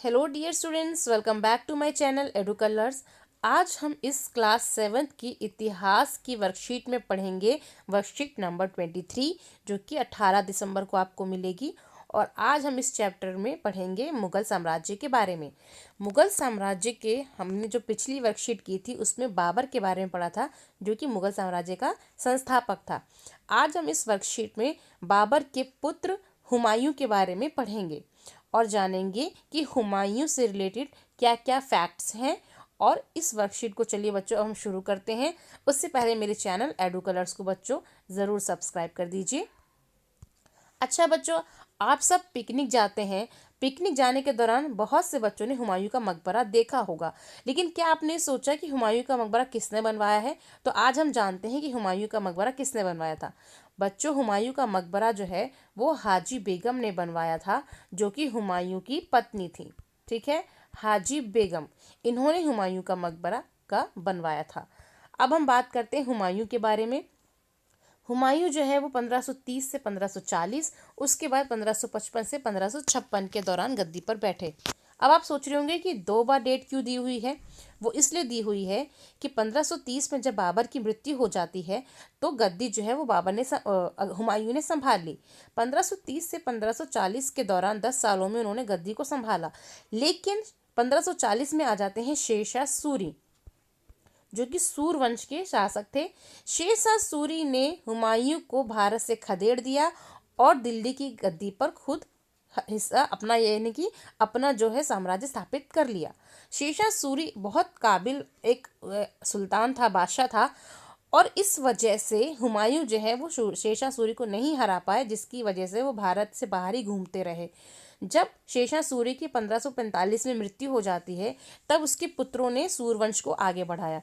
Hello dear students, welcome back to my channel Edu Colours. आज हम इस class 7th की इतिहास की वर्कशीट में पढ़ेंगे वर्कशीट नंबर 23 जो कि 18 दिसंबर को आपको मिलेगी। और आज हम इस चैप्टर में पढ़ेंगे मुग़ल साम्राज्य के बारे में। मुग़ल साम्राज्य के हमने जो पिछली वर्कशीट की थी उसमें बाबर के बारे में पढ़ा था, जो कि मुग़ल साम्राज्य का संस्थापक था। आज हम इस वर्कशीट में बाबर के पुत्र हुमायूं के बारे में पढ़ेंगे और जानेंगे कि हुमायूं से रिलेटेड क्या क्या फैक्ट्स हैं। और इस वर्कशीट को चलिए बच्चों हम शुरू करते हैं। उससे पहले मेरे चैनल एडू कलर्स को बच्चों ज़रूर सब्सक्राइब कर दीजिए। अच्छा बच्चों, आप सब पिकनिक जाते हैं। पिकनिक जाने के दौरान बहुत से बच्चों ने हुमायूं का मकबरा देखा होगा, लेकिन क्या आपने सोचा कि हुमायूं का मकबरा किसने बनवाया है? तो आज हम जानते हैं कि हुमायूं का मकबरा किसने बनवाया था। बच्चों, हुमायूं का मकबरा जो है वो हाजी बेगम ने बनवाया था, जो कि हुमायूं की पत्नी थी। ठीक है, हाजी बेगम, इन्होंने हुमायूं का मकबरा का बनवाया था। अब हम बात करते हैं हुमायूं के बारे में। हुमायूं जो है वो 1530 से 1540, उसके बाद 1555 से 1556 के दौरान गद्दी पर बैठे। अब आप सोच रहे होंगे कि दो बार डेट क्यों दी हुई है। वो इसलिए दी हुई है कि 1530 में जब बाबर की मृत्यु हो जाती है तो गद्दी जो है वो हुमायूं ने संभाल ली। 1530 से 1540 के दौरान 10 सालों में उन्होंने गद्दी को संभाला, लेकिन 1540 में आ जाते हैं शेरशाह सूरी, जो कि सूर वंश के शासक थे। शेरशाह सूरी ने हुमायूं को भारत से खदेड़ दिया और दिल्ली की गद्दी पर खुद हिस्सा अपना, यानी कि अपना जो है साम्राज्य स्थापित कर लिया। शेरशाह सूरी बहुत काबिल एक सुल्तान था, बादशाह था, और इस वजह से हुमायूं जो है वो शेरशाह सूरी को नहीं हरा पाए, जिसकी वजह से वो भारत से बाहर ही घूमते रहे। जब शेरशाह सूरी की 1545 में मृत्यु हो जाती है तब उसके पुत्रों ने सूरवंश को आगे बढ़ाया।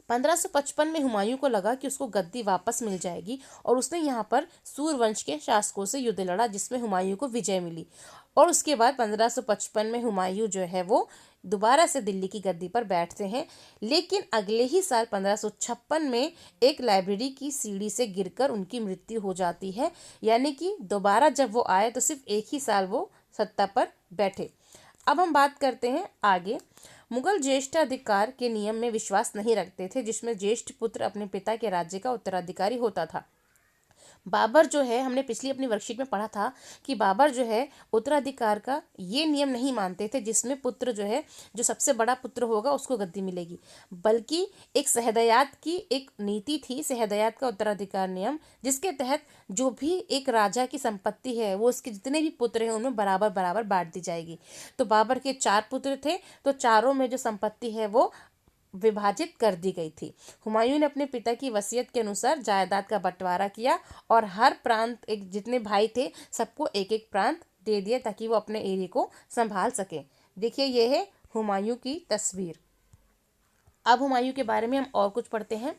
1555 में हुमायूं को लगा कि उसको गद्दी वापस मिल जाएगी और उसने यहाँ पर सूरवंश के शासकों से युद्ध लड़ा, जिसमें हुमायूं को विजय मिली। और उसके बाद 1555 में हुमायूं जो है वो दोबारा से दिल्ली की गद्दी पर बैठते हैं। लेकिन अगले ही साल 1556 में एक लाइब्रेरी की सीढ़ी से गिरकर उनकी मृत्यु हो जाती है, यानी कि दोबारा जब वो आए तो सिर्फ एक ही साल वो सत्ता पर बैठे। अब हम बात करते हैं आगे। मुगल ज्येष्ठाधिकार के नियम में विश्वास नहीं रखते थे, जिसमें ज्येष्ठ पुत्र अपने पिता के राज्य का उत्तराधिकारी होता था। बाबर जो है, हमने पिछली अपनी वर्कशीट में पढ़ा था कि बाबर जो है उत्तराधिकार का ये नियम नहीं मानते थे, जिसमें पुत्र जो है, जो सबसे बड़ा पुत्र होगा उसको गद्दी मिलेगी, बल्कि एक सहदयात की एक नीति थी, सहदयात का उत्तराधिकार नियम, जिसके तहत जो भी एक राजा की संपत्ति है वो उसके जितने भी पुत्र हैं उनमें बराबर बराबर बांट दी जाएगी। तो बाबर के 4 पुत्र थे, तो चारों में जो संपत्ति है वो विभाजित कर दी गई थी। हुमायूं ने अपने पिता की वसीयत के अनुसार जायदाद का बंटवारा किया और हर प्रांत, एक जितने भाई थे सबको एक एक प्रांत दे दिया ताकि वो अपने एरिया को संभाल सके। देखिए, ये है हुमायूं की तस्वीर। अब हुमायूं के बारे में हम और कुछ पढ़ते हैं।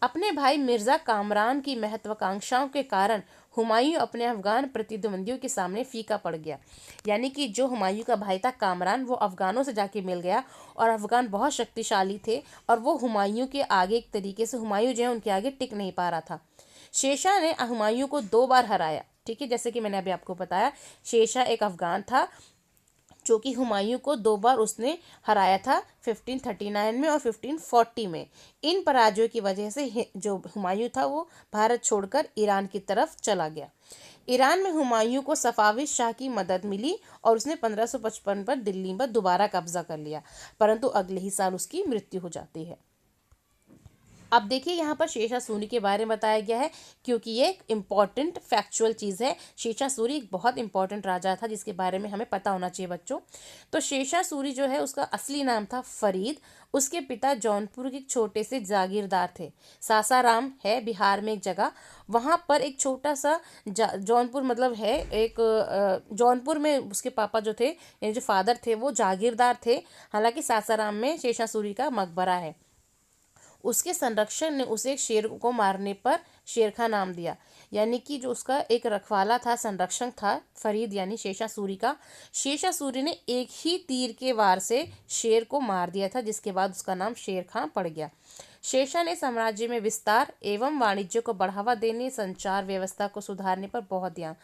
अपने भाई मिर्ज़ा कामरान की महत्वाकांक्षाओं के कारण हुमायूं अपने अफगान प्रतिद्वंदियों के सामने फीका पड़ गया। यानी कि जो हुमायूं का भाई था कामरान, वो अफगानों से जाके मिल गया और अफगान बहुत शक्तिशाली थे और वो हुमायूं के आगे, एक तरीके से हुमायूं जो है उनके आगे टिक नहीं पा रहा था। शेरशाह ने हुमायूं को 2 बार हराया। ठीक है, जैसे कि मैंने अभी आपको बताया, शेरशाह एक अफगान था जो कि हुमायूं को 2 बार उसने हराया था, 1539 में और 1540 में। इन पराजयों की वजह से जो हुमायूं था वो भारत छोड़कर ईरान की तरफ चला गया। ईरान में हुमायूं को सफावी शाह की मदद मिली और उसने 1555 पर दिल्ली पर दोबारा कब्जा कर लिया, परंतु अगले ही साल उसकी मृत्यु हो जाती है। अब देखिए, यहाँ पर शेरशाह सूरी के बारे में बताया गया है, क्योंकि ये एक इम्पॉर्टेंट फैक्चुअल चीज़ है। शेरशाह सूरी एक बहुत इंपॉर्टेंट राजा था जिसके बारे में हमें पता होना चाहिए बच्चों। तो शेरशाह सूरी जो है उसका असली नाम था फरीद। उसके पिता जौनपुर के एक छोटे से जागीरदार थे। सासाराम है बिहार में एक जगह, वहाँ पर एक छोटा सा जौनपुर मतलब है एक जौनपुर में उसके पापा जो थे, यानी जो फादर थे, वो जागीरदार थे। हालांकि सासाराम में शेरशाह सूरी का मकबरा है। उसके संरक्षण ने उसे एक शेर को मारने पर शेरखा नाम दिया। यानी कि जो उसका एक रखवाला था, संरक्षक था फरीद यानी शेरशाह सूरी का, शेरशाह सूरी ने एक ही तीर के वार से शेर को मार दिया था, जिसके बाद उसका नाम शेर खां पड़ गया। शेषा ने साम्राज्य में विस्तार एवं वाणिज्य को बढ़ावा देने, संचार व्यवस्था को सुधारने पर बहुत ध्यान।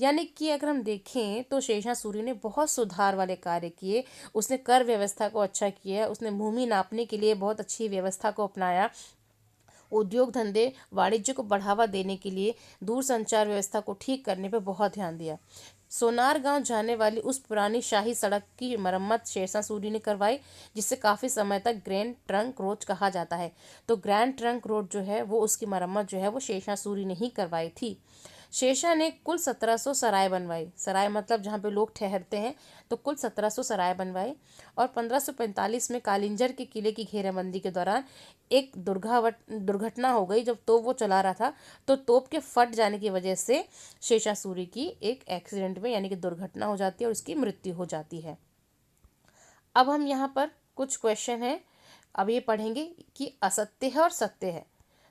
यानी कि अगर हम देखें तो शेषा सूरी ने बहुत सुधार वाले कार्य किए। उसने कर व्यवस्था को अच्छा किया, उसने भूमि नापने के लिए बहुत अच्छी व्यवस्था को अपनाया, उद्योग धंधे वाणिज्य को बढ़ावा देने के लिए दूर संचार व्यवस्था को ठीक करने पर बहुत ध्यान दिया। सोनार गांव जाने वाली उस पुरानी शाही सड़क की मरम्मत शेषा सूरी ने करवाई, जिससे काफ़ी समय तक ग्रैंड ट्रंक रोड कहा जाता है। तो ग्रैंड ट्रंक रोड जो है वो उसकी मरम्मत जो है वो शेषा सूरी ने ही करवाई थी। शेषा ने कुल 1700 सराय बनवाई। सराय मतलब जहाँ पे लोग ठहरते हैं, तो कुल 1700 सराय बनवाई। और 1545 में कालिंजर के किले की घेराबंदी के दौरान एक दुर्घटना हो गई। जब तोप वो चला रहा था तो तोप के फट जाने की वजह से शेषा सूरी की एक एक्सीडेंट में यानी कि दुर्घटना हो जाती है और उसकी मृत्यु हो जाती है। अब हम यहाँ पर कुछ क्वेश्चन है, अब ये पढ़ेंगे कि असत्य है और सत्य है।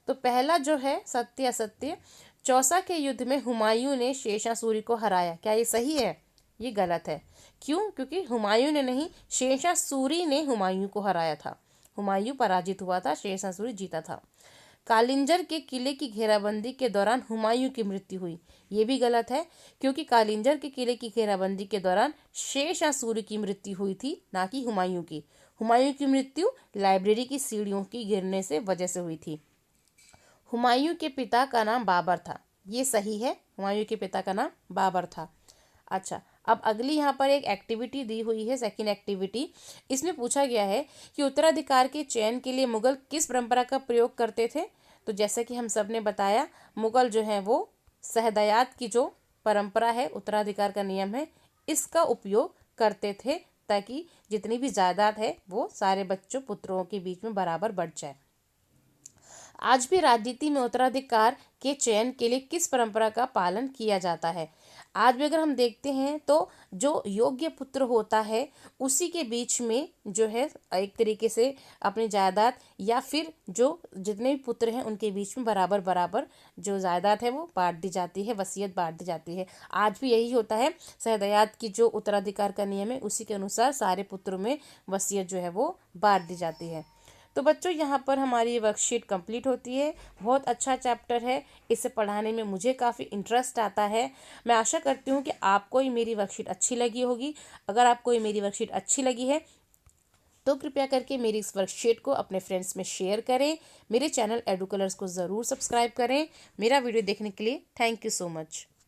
तो पहला जो है सत्य असत्य, चौसा के युद्ध में हुमायूं ने शेषा सूरी को हराया, क्या ये सही है? ये गलत है। क्यों? क्योंकि हुमायूं ने नहीं, शेषा सूरी ने हुमायूं को हराया था। हुमायूं पराजित हुआ था, शेषा सूरी जीता था। कालिंजर के किले की घेराबंदी के दौरान हुमायूं की मृत्यु हुई, ये भी गलत है, क्योंकि कालिंजर के किले की घेराबंदी के दौरान शेषा सूरी की मृत्यु हुई थी, ना कि हुमायूं की। हुमायूं की मृत्यु लाइब्रेरी की सीढ़ियों की गिरने से वजह से हुई थी। हुमायूं के पिता का नाम बाबर था, ये सही है, हुमायूं के पिता का नाम बाबर था। अच्छा, अब अगली यहाँ पर एक एक्टिविटी दी हुई है, सेकंड एक्टिविटी। इसमें पूछा गया है कि उत्तराधिकार के चयन के लिए मुगल किस परंपरा का प्रयोग करते थे। तो जैसे कि हम सब ने बताया, मुगल जो है वो सहदयात की जो परंपरा है, उत्तराधिकार का नियम है, इसका उपयोग करते थे, ताकि जितनी भी जायदाद है वो सारे बच्चों पुत्रों के बीच में बराबर बढ़ जाए। आज भी राजनीति में उत्तराधिकार के चयन के लिए किस परंपरा का पालन किया जाता है? आज भी अगर हम देखते हैं तो जो योग्य पुत्र होता है उसी के बीच में जो है एक तरीके से अपनी जायदाद, या फिर जो जितने भी पुत्र हैं उनके बीच में बराबर बराबर जो जायदाद है वो बांट दी जाती है, वसीयत बांट दी जाती है। आज भी यही होता है, सहदयात की जो उत्तराधिकार का नियम है उसी के अनुसार सारे पुत्रों में वसीयत जो है वो बांट दी जाती है। तो बच्चों यहाँ पर हमारी ये वर्कशीट कंप्लीट होती है। बहुत अच्छा चैप्टर है, इसे पढ़ाने में मुझे काफ़ी इंटरेस्ट आता है। मैं आशा करती हूँ कि आपको ये मेरी वर्कशीट अच्छी लगी होगी। अगर आपको ये मेरी वर्कशीट अच्छी लगी है तो कृपया करके मेरी इस वर्कशीट को अपने फ्रेंड्स में शेयर करें। मेरे चैनल एडू कलर्स को ज़रूर सब्सक्राइब करें। मेरा वीडियो देखने के लिए थैंक यू सो मच।